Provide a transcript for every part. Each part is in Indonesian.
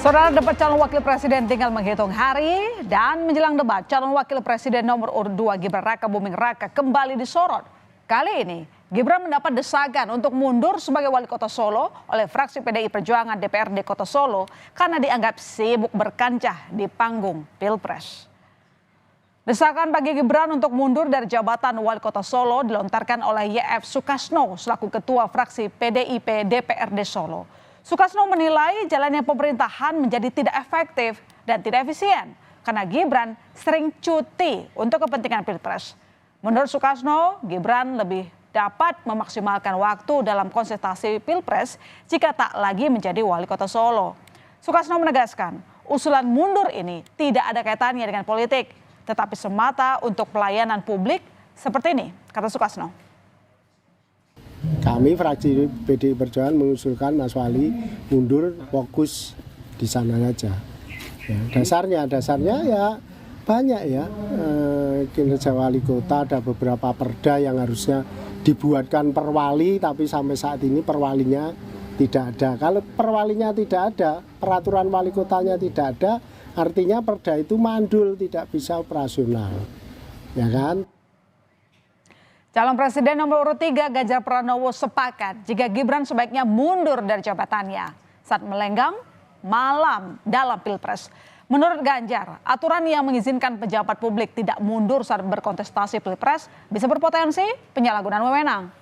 Saudara, debat calon wakil presiden tinggal menghitung hari dan menjelang debat calon wakil presiden nomor urut 2 Gibran Rakabuming Raka kembali disorot. Kali ini Gibran mendapat desakan untuk mundur sebagai wali kota Solo oleh fraksi PDI Perjuangan DPRD Kota Solo karena dianggap sibuk berkancah di panggung Pilpres. Desakan bagi Gibran untuk mundur dari jabatan wali kota Solo dilontarkan oleh YF Sukasno selaku ketua fraksi PDIP DPRD Solo. Sukasno menilai jalannya pemerintahan menjadi tidak efektif dan tidak efisien karena Gibran sering cuti untuk kepentingan Pilpres. Menurut Sukasno, Gibran lebih dapat memaksimalkan waktu dalam konsultasi Pilpres jika tak lagi menjadi wali kota Solo. Sukasno menegaskan, usulan mundur ini tidak ada kaitannya dengan politik, tetapi semata untuk pelayanan publik seperti ini, kata Sukasno. Kami fraksi PDI Perjuangan mengusulkan Mas Wali mundur, fokus di sana saja. Ya, dasarnya ya banyak ya, kinerja wali kota, ada beberapa perda yang harusnya dibuatkan perwali, tapi sampai saat ini perwalinya tidak ada. Kalau perwalinya tidak ada, peraturan wali kotanya tidak ada, artinya perda itu mandul, tidak bisa operasional, ya kan? Calon Presiden nomor urut 3 Ganjar Pranowo sepakat jika Gibran sebaiknya mundur dari jabatannya saat melenggang malam dalam Pilpres. Menurut Ganjar, aturan yang mengizinkan pejabat publik tidak mundur saat berkontestasi Pilpres bisa berpotensi penyalahgunaan wewenang.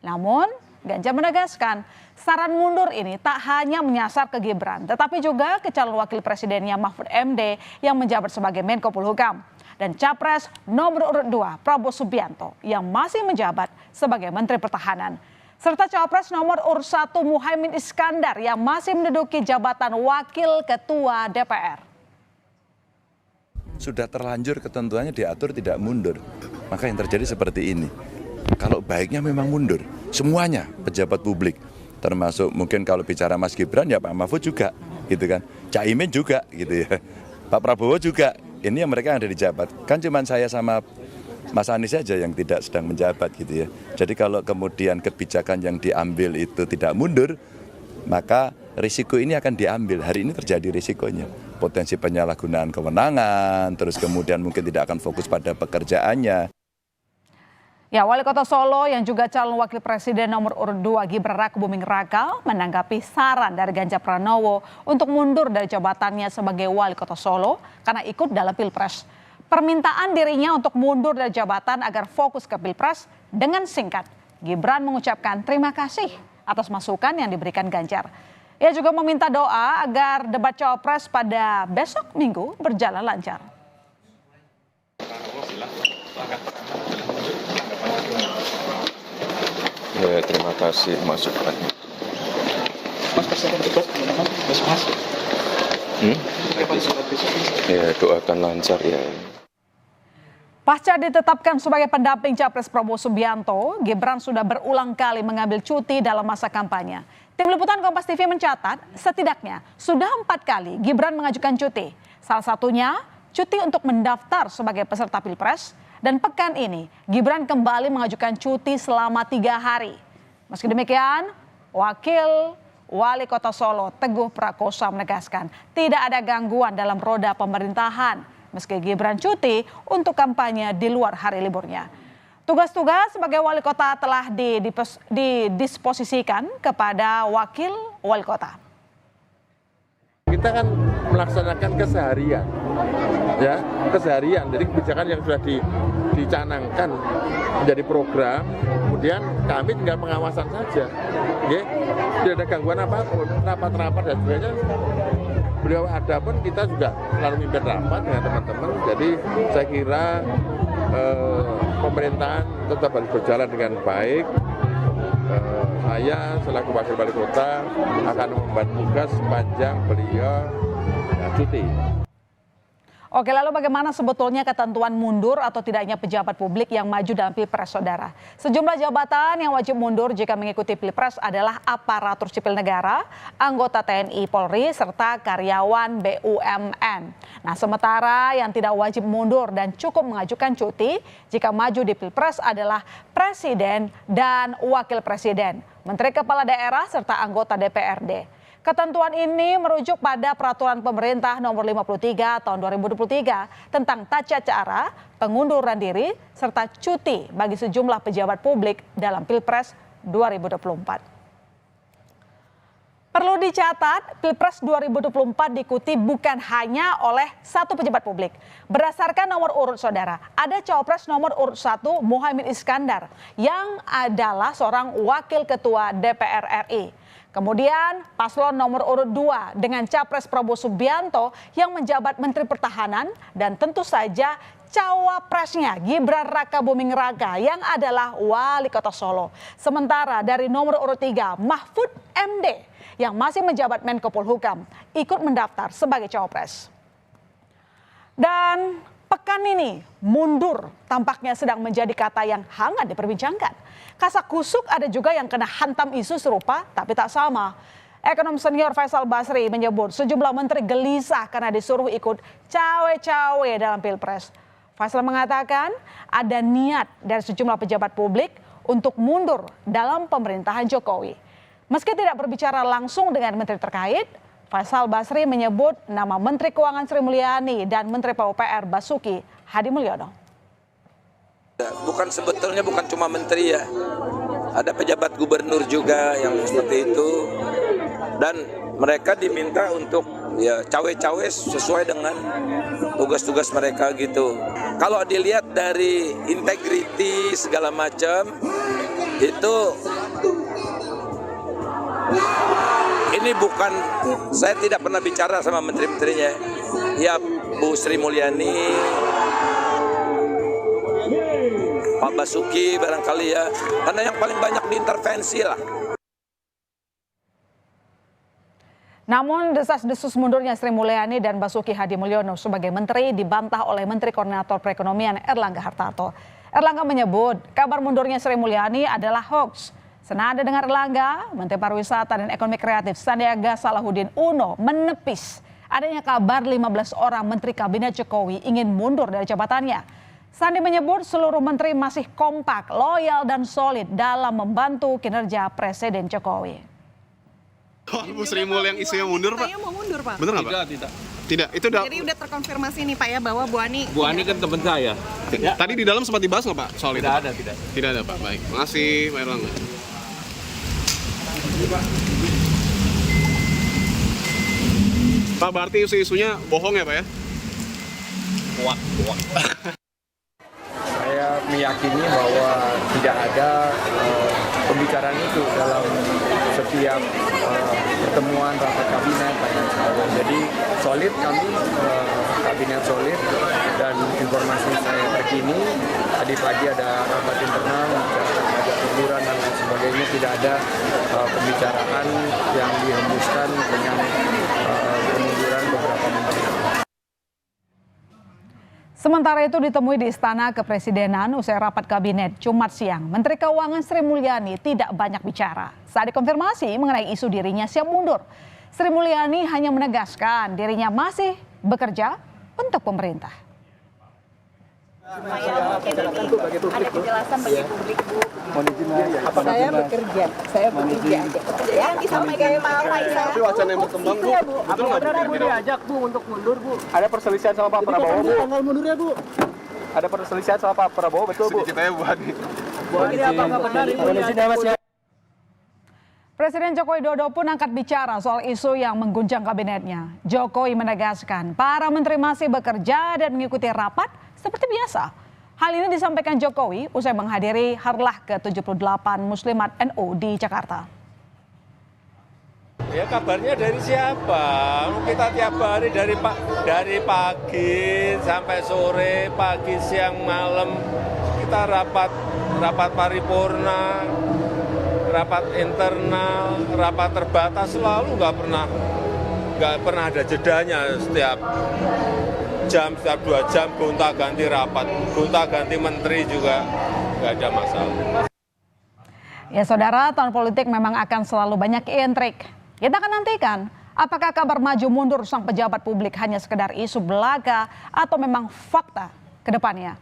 Namun, Ganjar menegaskan saran mundur ini tak hanya menyasar ke Gibran, tetapi juga ke calon wakil presidennya Mahfud MD yang menjabat sebagai Menko Polhukam. Dan Capres nomor urut 2 Prabowo Subianto yang masih menjabat sebagai Menteri Pertahanan. Serta Capres nomor urut 1 Muhaimin Iskandar yang masih menduduki jabatan Wakil Ketua DPR. Sudah terlanjur ketentuannya diatur tidak mundur, maka yang terjadi seperti ini. Kalau baiknya memang mundur, semuanya pejabat publik, termasuk mungkin kalau bicara Mas Gibran ya Pak Mahfud juga, gitu kan, Cak Imin juga, gitu ya, Pak Prabowo juga. Ini yang mereka yang ada di jabat, kan cuma saya sama Mas Anies saja yang tidak sedang menjabat gitu ya. Jadi kalau kemudian kebijakan yang diambil itu tidak mundur, maka risiko ini akan diambil. Hari ini terjadi risikonya, potensi penyalahgunaan kewenangan, terus kemudian mungkin tidak akan fokus pada pekerjaannya. Ya, Wali Kota Solo yang juga calon wakil presiden nomor urut 2 Gibran Rakabuming Raka menanggapi saran dari Ganjar Pranowo untuk mundur dari jabatannya sebagai Wali Kota Solo karena ikut dalam Pilpres. Permintaan dirinya untuk mundur dari jabatan agar fokus ke Pilpres dengan singkat. Gibran mengucapkan terima kasih atas masukan yang diberikan Ganjar. Ia juga meminta doa agar debat Cawapres pada besok Minggu berjalan lancar. Ya, terima kasih masukannya. Mas persiapan debat teman-teman besok Mas. Ya, doakan lancar ya. Pasca ditetapkan sebagai pendamping Capres Prabowo Subianto, Gibran sudah berulang kali mengambil cuti dalam masa kampanye. Tim Liputan Kompas TV mencatat setidaknya sudah 4 kali Gibran mengajukan cuti. Salah satunya cuti untuk mendaftar sebagai peserta Pilpres. Dan pekan ini Gibran kembali mengajukan cuti selama 3 hari. Meski demikian, Wakil Wali Kota Solo Teguh Prakosa menegaskan tidak ada gangguan dalam roda pemerintahan meski Gibran cuti untuk kampanye di luar hari liburnya. Tugas-tugas sebagai wali kota telah didisposisikan kepada Wakil Wali Kota. Kita kan melaksanakan keseharian, ya keseharian. Jadi kebijakan yang sudah dicanangkan menjadi program, kemudian kami tinggal pengawasan saja. Tidak ada gangguan apapun, rapat-rapat dan sebagainya. Beliau ada pun kita juga selalu mimpin rapat dengan teman-teman. Jadi saya kira pemerintahan tetap harus berjalan dengan baik. Saya selaku wakil wali kota akan membantu tugas sepanjang beliau cuti. Oke, lalu bagaimana sebetulnya ketentuan mundur atau tidaknya pejabat publik yang maju dalam Pilpres, saudara? Sejumlah jabatan yang wajib mundur jika mengikuti Pilpres adalah aparatur sipil negara, anggota TNI Polri, serta karyawan BUMN. Nah, sementara yang tidak wajib mundur dan cukup mengajukan cuti jika maju di Pilpres adalah Presiden dan Wakil Presiden, Menteri Kepala Daerah, serta anggota DPRD. Ketentuan ini merujuk pada Peraturan Pemerintah Nomor 53 Tahun 2023 tentang tata cara, pengunduran diri, serta cuti bagi sejumlah pejabat publik dalam Pilpres 2024. Perlu dicatat, Pilpres 2024 diikuti bukan hanya oleh satu pejabat publik. Berdasarkan nomor urut saudara, ada cawapres nomor urut 1 Muhaimin Iskandar yang adalah seorang wakil ketua DPR RI. Kemudian paslon nomor urut 2 dengan capres Prabowo Subianto yang menjabat Menteri Pertahanan dan tentu saja cawapresnya Gibran Rakabuming Raka yang adalah wali kota Solo. Sementara dari nomor urut 3 Mahfud MD yang masih menjabat Menko Polhukam ikut mendaftar sebagai cawapres. Dan pekan ini mundur tampaknya sedang menjadi kata yang hangat diperbincangkan. Kasakusuk ada juga yang kena hantam isu serupa tapi tak sama. Ekonom senior Faisal Basri menyebut sejumlah menteri gelisah karena disuruh ikut cawe-cawe dalam Pilpres. Faisal mengatakan ada niat dari sejumlah pejabat publik untuk mundur dalam pemerintahan Jokowi. Meski tidak berbicara langsung dengan menteri terkait, Faisal Basri menyebut nama Menteri Keuangan Sri Mulyani dan Menteri PUPR Basuki Hadi Mulyono. Sebetulnya bukan cuma menteri ya, ada pejabat gubernur juga yang seperti itu, dan mereka diminta untuk ya cawe-cawe sesuai dengan tugas-tugas mereka gitu. Kalau dilihat dari integriti segala macam itu, ini bukan, saya tidak pernah bicara sama menteri-menterinya. Ya Bu Sri Mulyani, Pak Basuki barangkali ya, karena yang paling banyak diintervensi lah. Namun desas-desus mundurnya Sri Mulyani dan Basuki Hadi Mulyono sebagai menteri dibantah oleh Menteri Koordinator Perekonomian Erlangga Hartarto. Erlangga menyebut kabar mundurnya Sri Mulyani adalah hoax. Senada dengan Erlangga, Menteri Pariwisata dan Ekonomi Kreatif Sandiaga Salahuddin Uno menepis adanya kabar 15 orang Menteri Kabinet Jokowi ingin mundur dari jabatannya. Sandi menyebut seluruh menteri masih kompak, loyal dan solid dalam membantu kinerja Presiden Jokowi. Bu Sri Mulyani yang isunya mundur, Pak? Saya mau mundur, Pak. Bener nggak, Pak? Tidak. Itu Jadi udah terkonfirmasi nih, Pak ya, bahwa Bu Ani kan teman saya. Tadi di dalam sempat dibahas nggak, Pak, soal itu? Tidak. Tidak ada, Pak. Baik. Makasih, Pak Erlangga. Pak, berarti isu-isunya bohong ya, Pak ya? Bohong. Saya meyakini bahwa tidak ada pembicaraan itu dalam setiap pertemuan rapat kabinet. Jadi solid kami, kabinet solid, dan informasi saya terkini tadi pagi ada rapat internal, ada teguran dan lain sebagainya, tidak ada pembicaraan yang dihembuskan dengan kemunduran beberapa menteri. Sementara itu ditemui di Istana Kepresidenan usai rapat kabinet Jumat siang, Menteri Keuangan Sri Mulyani tidak banyak bicara. Saat dikonfirmasi mengenai isu dirinya siap mundur, Sri Mulyani hanya menegaskan dirinya masih bekerja untuk pemerintah. ada kejelasan bagi publik, Bu. Saya bekerja aja. Yang disampaikan Pak Faisal. Tapi wacana yang berkembang, Bu. Betul nggak, Bu? Diajak, Bu, untuk mundur, Bu. Ada perselisihan sama Pak Prabowo, Bu. Tanggal mundurnya, Bu. Ada perselisihan sama Pak Prabowo, betul, Bu? Sedikit aja, Bu Hadi. Ini apa nggak benar, Ibu? Presiden Joko Widodo pun angkat bicara soal isu yang mengguncang kabinetnya. Jokowi menegaskan para menteri masih bekerja dan mengikuti rapat seperti biasa. Hal ini disampaikan Jokowi usai menghadiri Harlah ke-78 Muslimat NU di Jakarta. Ya kabarnya dari siapa? Kita tiap hari dari pagi sampai sore, pagi, siang, malam kita rapat paripurna, rapat internal, rapat terbatas, selalu nggak pernah ada jedanya. Setiap 2 jam gonta-ganti rapat, gonta-ganti menteri juga nggak ada masalah. Ya saudara, tahun politik memang akan selalu banyak intrik. Kita akan nantikan apakah kabar maju mundur sang pejabat publik hanya sekedar isu belaka atau memang fakta ke depannya.